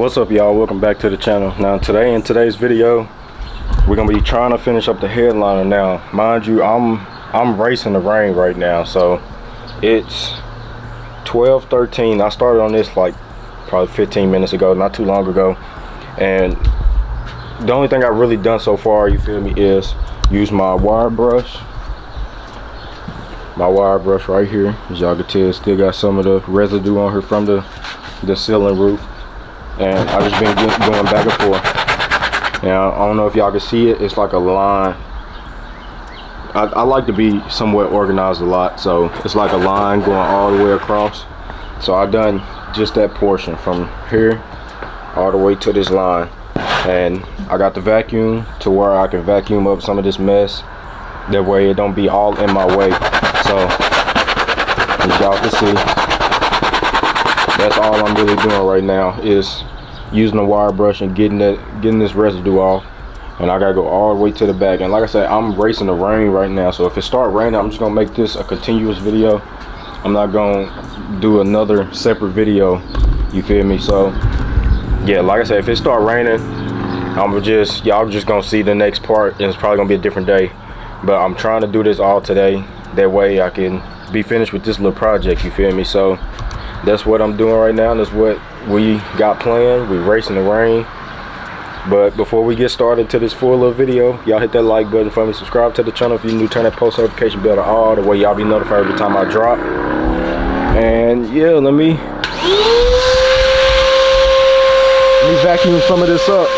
What's up, y'all? Welcome back to the channel. Now in today's video, we're gonna be trying to finish up the headliner. Now mind you, I'm racing the rain right now, so it's 12:13. I started on this like probably 15 minutes ago, not too long ago, and the only thing I've really done so far, you feel me, is use my wire brush. My wire brush right here, as y'all can tell, still got some of the residue on here from the ceiling roof. And I just been going back and forth. Now, I don't know if y'all can see it. It's like a line. I like to be somewhat organized a lot, so it's like a line going all the way across. So I done just that portion from here all the way to this line. And I got the vacuum to where I can vacuum up some of this mess. That way it don't be all in my way. So, as y'all can see, that's all I'm really doing right now is using the wire brush and getting this residue off. And I gotta go all the way to the back. And like I said, I'm racing the rain right now, so if it start raining, I'm just gonna make this a continuous video. I'm not gonna do another separate video, you feel me? So yeah, like I said, if it start raining, y'all just gonna see the next part, and it's probably gonna be a different day. But I'm trying to do this all today, that way I can be finished with this little project, you feel me? So that's what I'm doing right now. That's what we got planned. We're racing the rain. But before we get started to this full little video, y'all hit that like button for me. Subscribe to the channel if you're new. Turn that post notification bell to all, the way y'all be notified every time I drop. And yeah, let me vacuum some of this up.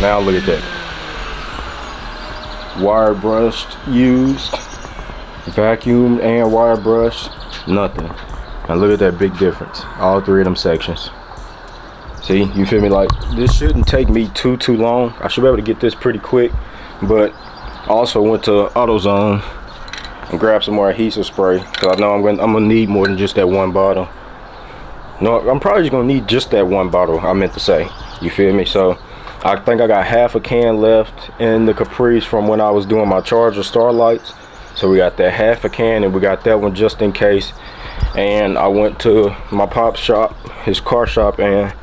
Now look at that. Wire brushed, used, vacuumed and wire brushed, nothing. Now look at that big difference. All three of them sections. See, you feel me? Like, this shouldn't take me too long. I should be able to get this pretty quick. But I also went to AutoZone and grabbed some more adhesive spray, because I know I'm gonna need more than just that one bottle. No, I'm probably just gonna need just that one bottle, I meant to say. You feel me? So I think I got half a can left in the Caprice from when I was doing my Charger Starlights. So we got that half a can, and we got that one just in case. And I went to my pop's shop, his car shop, and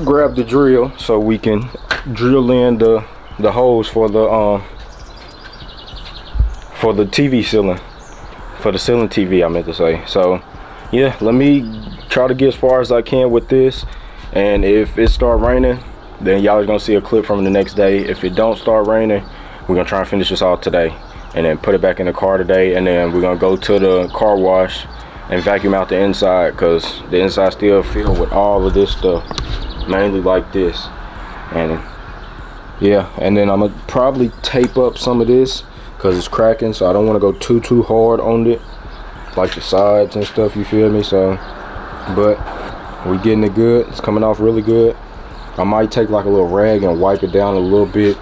grabbed the drill so we can drill in the holes for the TV ceiling, for the ceiling TV, I meant to say. So yeah, let me try to get as far as I can with this. And if it start raining, then y'all are gonna see a clip from the next day. If it don't start raining, we're gonna try and finish this out today, and then put it back in the car today. And then we're gonna go to the car wash and vacuum out the inside, because the inside still filled with all of this stuff, mainly like this. And yeah, and then I'm gonna probably tape up some of this because it's cracking, so I don't want to go too hard on it, like the sides and stuff, you feel me? So but we getting it good. It's coming off really good. I might take like a little rag and wipe it down a little bit,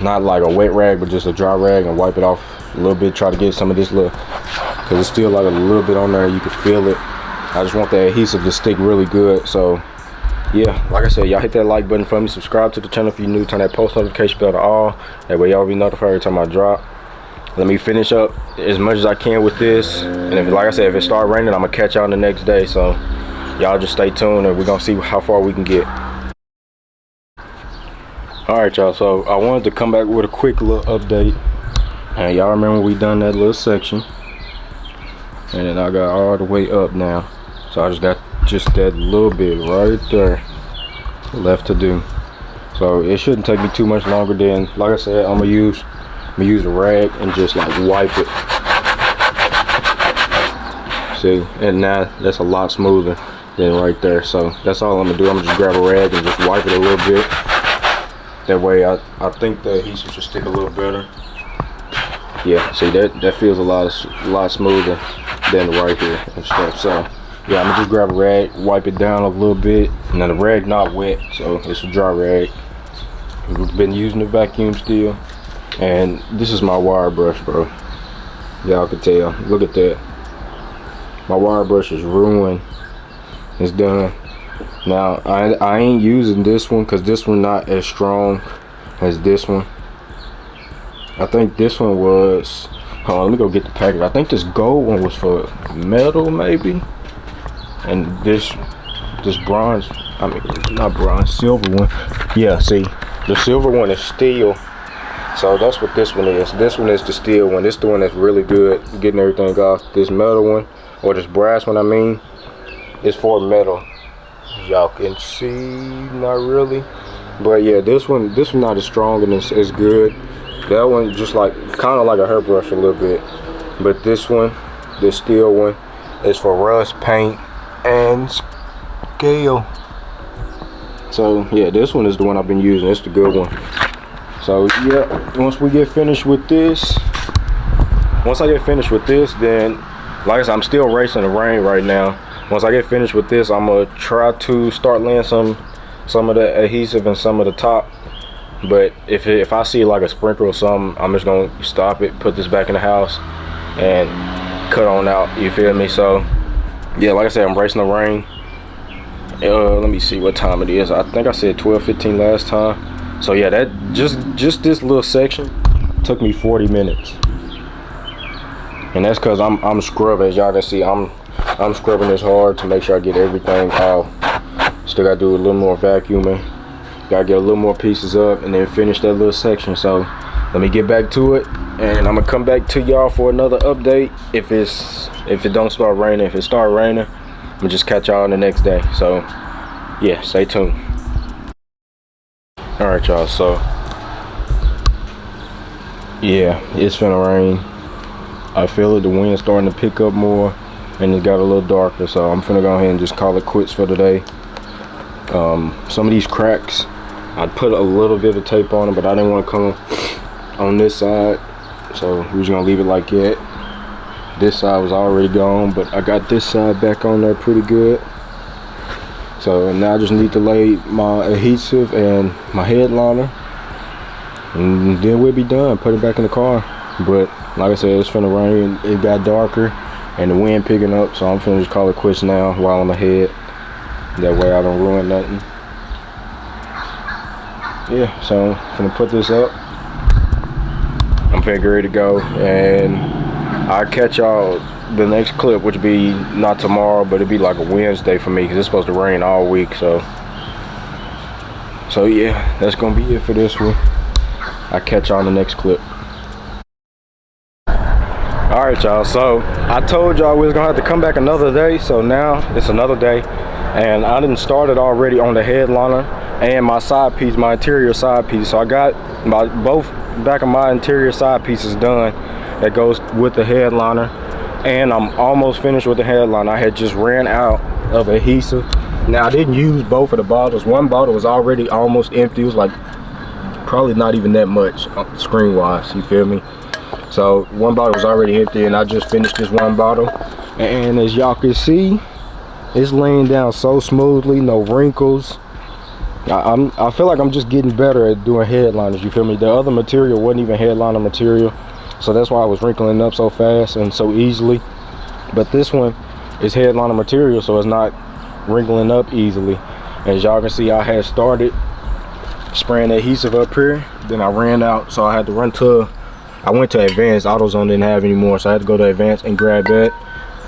not like a wet rag, but just a dry rag, and wipe it off a little bit. Try to get some of this little, because it's still like a little bit on there, you can feel it. I just want the adhesive to stick really good. So yeah, like I said, y'all hit that like button for me. Subscribe to the channel if you're new. Turn that post notification bell to all, that way y'all be notified every time I drop. Let me finish up as much as I can with this, and if, like I said, if it start raining, I'm gonna catch y'all the next day. So y'all just stay tuned, and we're gonna see how far we can get. All right, y'all, so I wanted to come back with a quick little update. And y'all remember we done that little section, and then I got all the way up now, so I just got that little bit right there left to do. So it shouldn't take me too much longer. Then, like I said, I'm gonna use I'm gonna use a rag and just like wipe it. See, and now that's a lot smoother than right there. So that's all I'm gonna do. I'm gonna just grab a rag and just wipe it a little bit. That way I think the adhesive should stick a little better. Yeah, see that feels a lot smoother than right here and stuff. So yeah, I'm gonna just grab a rag, wipe it down a little bit. And then the rag not wet, so it's a dry rag. We've been using the vacuum still. And this is my wire brush, bro. Y'all can tell. Look at that. My wire brush is ruined. It's done. Now I ain't using this one because this one not as strong as this one. I think this one was, hold on, let me go get the package. I think this gold one was for metal maybe. And this bronze, I mean not bronze, silver one. Yeah, see, the silver one is steel. So that's what this one is. This one is the steel one. This is the one that's really good getting everything off. This metal one, or this brass one I mean, is for metal. Y'all can see, not really. But yeah, this one not as strong and it's good. That one just like kind of like a hairbrush a little bit. But this one, this steel one, is for rust, paint, and scale. So yeah, this one is the one I've been using. It's the good one. So yeah, once I get finished with this, then like I said, I'm still racing the rain right now. Once I get finished with this, I'm gonna try to start laying some of the adhesive and some of the top. But if I see like a sprinkle or something, I'm just gonna stop it, put this back in the house, and cut on out. You feel me? So yeah, like I said, I'm racing the rain. Let me see what time it is. I think I said 12:15 last time. So yeah, that just this little section took me 40 minutes, and that's because I'm scrubbing. As y'all can see, I'm scrubbing this hard to make sure I get everything out. Still gotta do a little more vacuuming. Gotta get a little more pieces up and then finish that little section. So let me get back to it, and I'm gonna come back to y'all for another update if it don't start raining. If it start raining, I'm gonna just catch y'all the next day. So yeah, stay tuned. All right, y'all. So yeah, it's finna rain. I feel it. The wind's starting to pick up more, and it got a little darker. So I'm finna go ahead and just call it quits for today. Some of these cracks, I put a little bit of tape on them, but I didn't want to come on this side, so we're just gonna leave it like that. This side was already gone, but I got this side back on there pretty good. So now I just need to lay my adhesive and my headliner, and then we'll be done. Put it back in the car. But like I said, it's finna rain. It got darker and the wind picking up, so I'm finna just call it quits now while I'm ahead. That way I don't ruin nothing. Yeah, so I'm gonna put this up. I'm finna get ready to go, and I'll catch y'all the next clip, which will be not tomorrow, but it'll be like a Wednesday for me because it's supposed to rain all week. So yeah, that's gonna be it for this one. I'll catch y'all in the next clip. Alright, y'all, so I told y'all we was gonna have to come back another day, so now it's another day, and I didn't start it already on the headliner and my side piece, my interior side piece. So I got both back of my interior side pieces done that goes with the headliner, and I'm almost finished with the headliner. I had just ran out of adhesive. Now I didn't use both of the bottles. One bottle was already almost empty. It was like probably not even that much screen wise, you feel me? So one bottle was already empty, and I just finished this one bottle, and as y'all can see, it's laying down so smoothly, no wrinkles. I feel like I'm just getting better at doing headliners, you feel me? The other material wasn't even headliner material, so that's why I was wrinkling up so fast and so easily. But this one is headliner material, so it's not wrinkling up easily. As y'all can see, I had started spraying adhesive up here, then I ran out, so I had to run to, I went to Advanced. AutoZone didn't have any more, so I had to go to Advanced and grab that.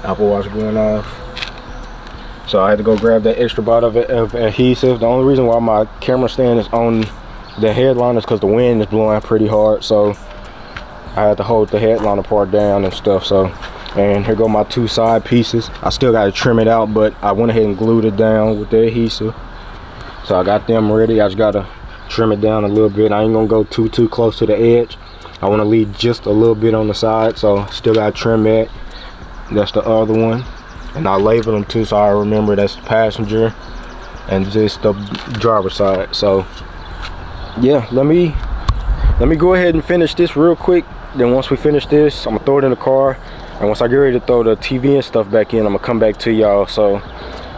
Apple Watch going off. So I had to go grab that extra bottle of adhesive. The only reason why my camera stand is on the headliner is because the wind is blowing pretty hard, so I had to hold the headliner part down and stuff. So, and here go my two side pieces. I still got to trim it out, but I went ahead and glued it down with the adhesive. So I got them ready. I just got to trim it down a little bit. I ain't gonna go too close to the edge. I want to leave just a little bit on the side, so still got to trim that. That's the other one, and I label them too, so I remember that's the passenger and just the driver's side. So yeah, let me go ahead and finish this real quick. Then once we finish this, I'm gonna throw it in the car, and once I get ready to throw the TV and stuff back in, I'm gonna come back to y'all. So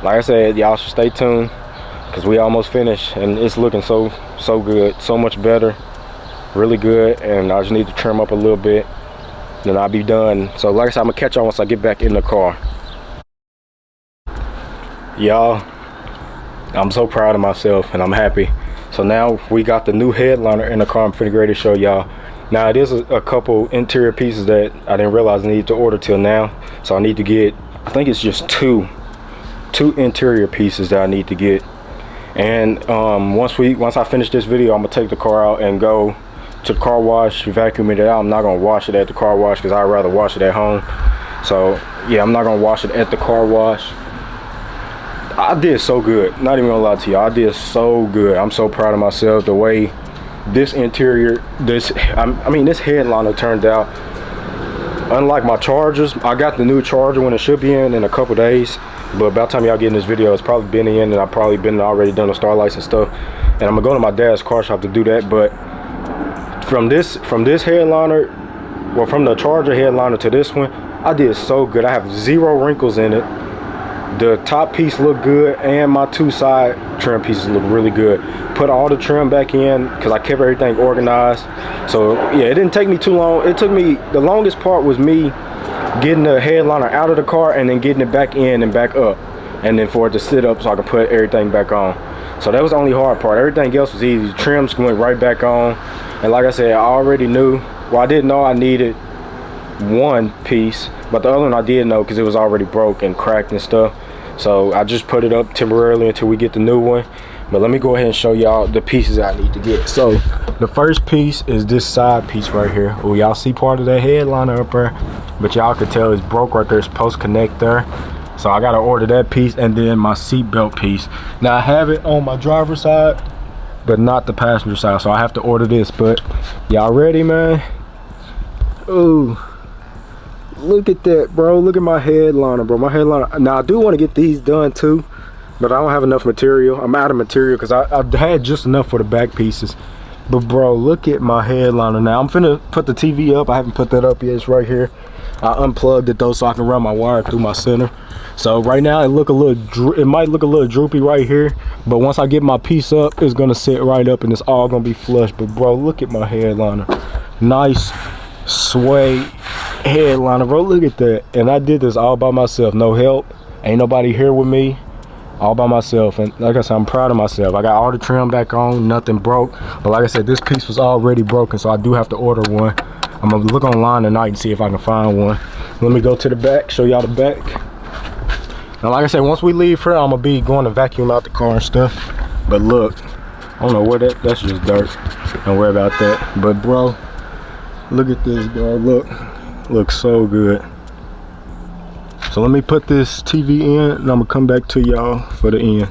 like I said, y'all should stay tuned, because we almost finished and it's looking so good, so much better, really good. And I just need to trim up a little bit, then I'll be done. So like I said, I'm gonna catch y'all once I get back in the car. Y'all, I'm so proud of myself and I'm happy. So now we got the new headliner in the car. I'm pretty ready to show y'all. Now it is a couple interior pieces that I didn't realize I needed to order till now. So I need to get, I think it's just two interior pieces that I need to get. And once I finish this video, I'm gonna take the car out and go to the car wash, vacuum it out. I'm not gonna wash it at the car wash because I'd rather wash it at home. So yeah, I'm not gonna wash it at the car wash. I did so good, not even gonna lie to you, I did so good. I'm so proud of myself, the way this interior, this headliner turned out. Unlike my chargers, I got the new charger when it should be in a couple days, but by the time y'all get in this video, it's probably been in, and I've probably been already done the starlights and stuff. And I'm gonna go to my dad's car shop to do that. But from this headliner, well, from the charger headliner to this one, I did so good. I have 0 wrinkles in it. The top piece looked good, and my 2 side trim pieces look really good. Put all the trim back in because I kept everything organized. So yeah, it didn't take me too long. It took me, the longest part was me getting the headliner out of the car and then getting it back in and back up, and then for it to sit up so I could put everything back on. So that was the only hard part. Everything else was easy. Trims went right back on. And like I said, I already knew, well, I didn't know I needed 1 piece, but the other one I did know because it was already broke and cracked and stuff. So I just put it up temporarily until we get the new one. But let me go ahead and show y'all the pieces I need to get. So the first piece is this side piece right here. Oh, y'all see part of that headliner up there, but y'all could tell it's broke right there. It's supposed to connect there. So I gotta order that piece, and then my seat belt piece. Now I have it on my driver's side, but not the passenger side, so I have to order this. But y'all ready, man? Ooh, look at that, bro. Look at my headliner, bro. My headliner. Now I do want to get these done too, but I don't have enough material. I'm out of material because I've had just enough for the back pieces. But bro, look at my headliner. Now I'm finna put the TV up. I haven't put that up yet. It's right here. I unplugged it though so I can run my wire through my center. So right now it might look a little droopy right here, but once I get my piece up, it's gonna sit right up and it's all gonna be flush. But bro, look at my headliner. Nice suede headliner, bro. Look at that. And I did this all by myself, no help, ain't nobody here with me, all by myself. And like I said, I'm proud of myself. I got all the trim back on, nothing broke. But like I said, this piece was already broken, so I do have to order one. I'm gonna look online tonight and see if I can find one. Let me go to the back, show y'all the back. Now like I said, once we leave here, I'm gonna be going to vacuum out the car and stuff. But look, I don't know where that's just dirt. Don't worry about that. But bro, look at this, bro. Looks so good. So let me put this TV in, and I'm gonna come back to y'all for the end.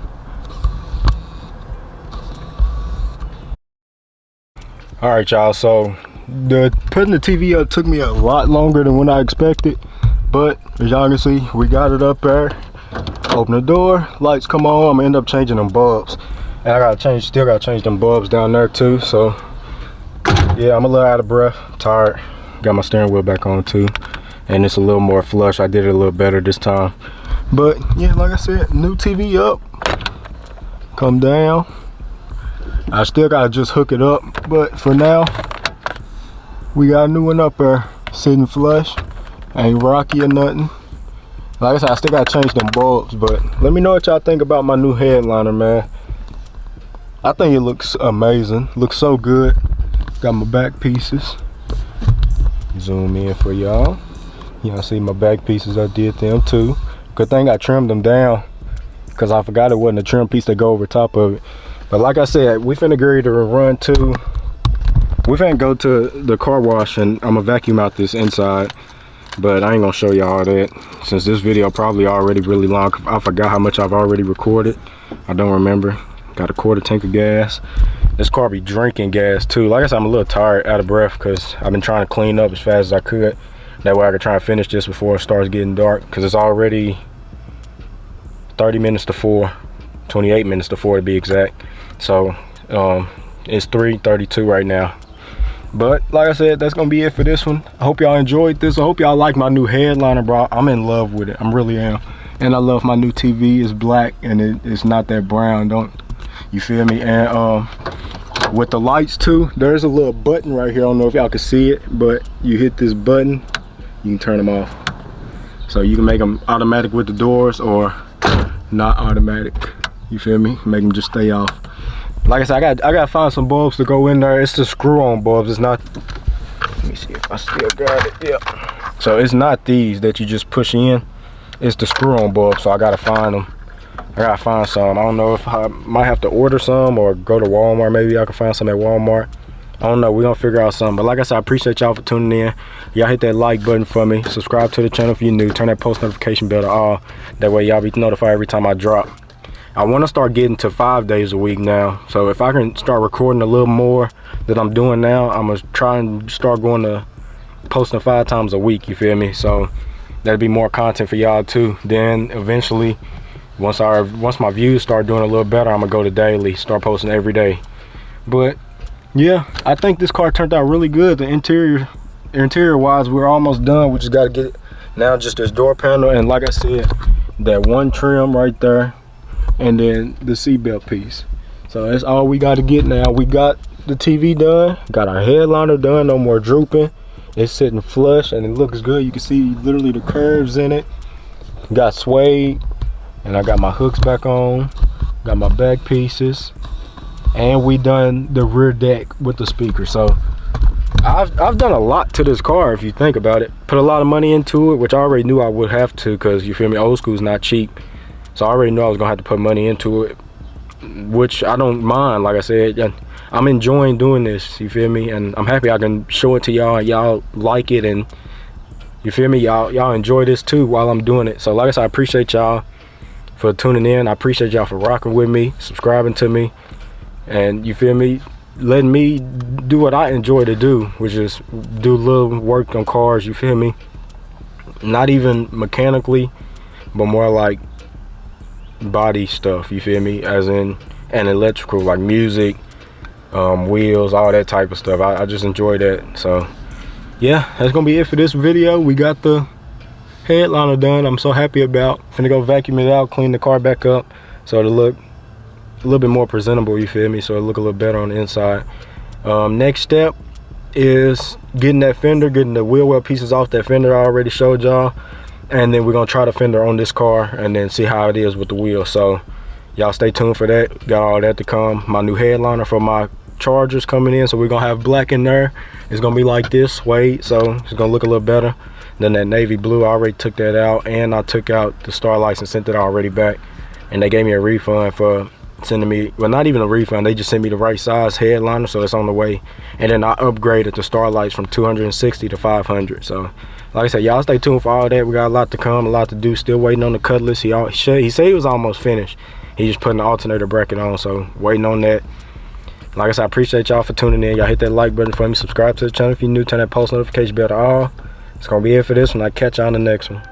All right, y'all. So putting the TV up took me a lot longer than what I expected, but as y'all can see, we got it up there. Open the door, lights come on. I'm gonna end up changing them bulbs, and I still gotta change them bulbs down there too. So yeah, I'm a little out of breath, tired. Got my steering wheel back on too, and it's a little more flush. I did it a little better this time. But yeah, like I said, new TV up, come down. I still gotta just hook it up, but for now we got a new one up there sitting flush. Ain't rocky or nothing. Like I said, I still gotta change them bulbs, but let me know what y'all think about my new headliner, man. I think it looks amazing. Looks so good. Got my back pieces. Zoom in for y'all. Y'all see my back pieces, I did them too. Good thing I trimmed them down, because I forgot it wasn't a trim piece to go over top of it. But like I said, we finna get ready to run to, we finna go to the car wash, and I'm gonna vacuum out this inside. But I ain't gonna show y'all that, since this video probably already really long. I forgot how much I've already recorded. I don't remember. Got a quarter tank of gas. This car be drinking gas too. Like I said, I'm a little tired, out of breath, because I've been trying to clean up as fast as I could. That way I could try and finish this before it starts getting dark, because it's already 30 minutes to 4, 28 minutes to 4 to be exact. So it's 3:32 right now. But like I said, that's gonna be it for this one. I hope y'all enjoyed this. I hope y'all like my new headliner, bro. I'm in love with it. I really am. And I love my new TV. It's black and it's not that brown. Don't you feel me? And with the lights too, there's a little button right here. I don't know if y'all can see it, but you hit this button, you can turn them off. So you can make them automatic with the doors or not automatic. You feel me? Make them just stay off. Like I said, I gotta find some bulbs to go in there. It's the screw-on bulbs. It's not. Let me see if I still got it. Yeah. So it's not these that you just push in. It's the screw-on bulbs. So I gotta find them. I gotta find some. I don't know if I might have to order some or go to Walmart. Maybe I can find some at Walmart. I don't know. We're gonna figure out something. But like I said, I appreciate y'all for tuning in. Y'all hit that like button for me. Subscribe to the channel if you're new. Turn that post notification bell to all. That way y'all be notified every time I drop. I want to start getting to 5 days a week now. So if I can start recording a little more than I'm doing now, I'm gonna try and start going to posting 5 times a week. You feel me? So that'll be more content for y'all too. Then eventually, once my views start doing a little better, I'm gonna go to daily, start posting every day. But yeah, I think this car turned out really good. The interior wise, we're almost done. We just got to get it now, just this door panel, and like I said, that one trim right there, and then the seatbelt piece. So that's all we got to get now. We got the TV done, got our headliner done, no more drooping. It's sitting flush and it looks good. You can see literally the curves in it. Got suede, and I got my hooks back on, got my back pieces, and we done the rear deck with the speaker. So I've done a lot to this car if you think about it. Put a lot of money into it, which I already knew I would have to, because you feel me, old school is not cheap. So I already knew I was gonna have to put money into it, which I don't mind. Like I said, I'm enjoying doing this, you feel me, and I'm happy I can show it to y'all and y'all like it, and you feel me, y'all enjoy this too while I'm doing it. So like I said, I appreciate y'all for tuning in. I appreciate y'all for rocking with me, subscribing to me, and you feel me, letting me do what I enjoy to do, which is do a little work on cars. You feel me, not even mechanically, but more like body stuff, you feel me, as in and electrical, like music, wheels, all that type of stuff. I just enjoy that. So yeah, that's gonna be it for this video. We got the headliner done. I'm so happy about. Finna go vacuum it out, clean the car back up so it'll look a little bit more presentable, you feel me, so it'll look a little better on the inside. Next step is getting that fender, getting the wheel well pieces off that fender I already showed y'all, and then we're gonna try the fender on this car and then see how it is with the wheel. So y'all stay tuned for that. Got all that to come. My new headliner for my Chargers coming in, so we're gonna have black in there. It's gonna be like this suede, so it's gonna look a little better than that navy blue. I already took that out, and I took out the starlights and sent it already back, and they gave me a refund for sending me, well, not even a refund, they just sent me the right size headliner, so it's on the way. And then I upgraded the starlights from 260 to 500. So like I said, y'all stay tuned for all that. We got a lot to come, a lot to do. Still waiting on the Cutlass. He said he was almost finished. He just putting the alternator bracket on, so waiting on that. Like I said, I appreciate y'all for tuning in. Y'all hit that like button for me, subscribe to the channel if you're new, turn that post notification bell to all. It's gonna be it for this one. I'll catch y'all on the next one.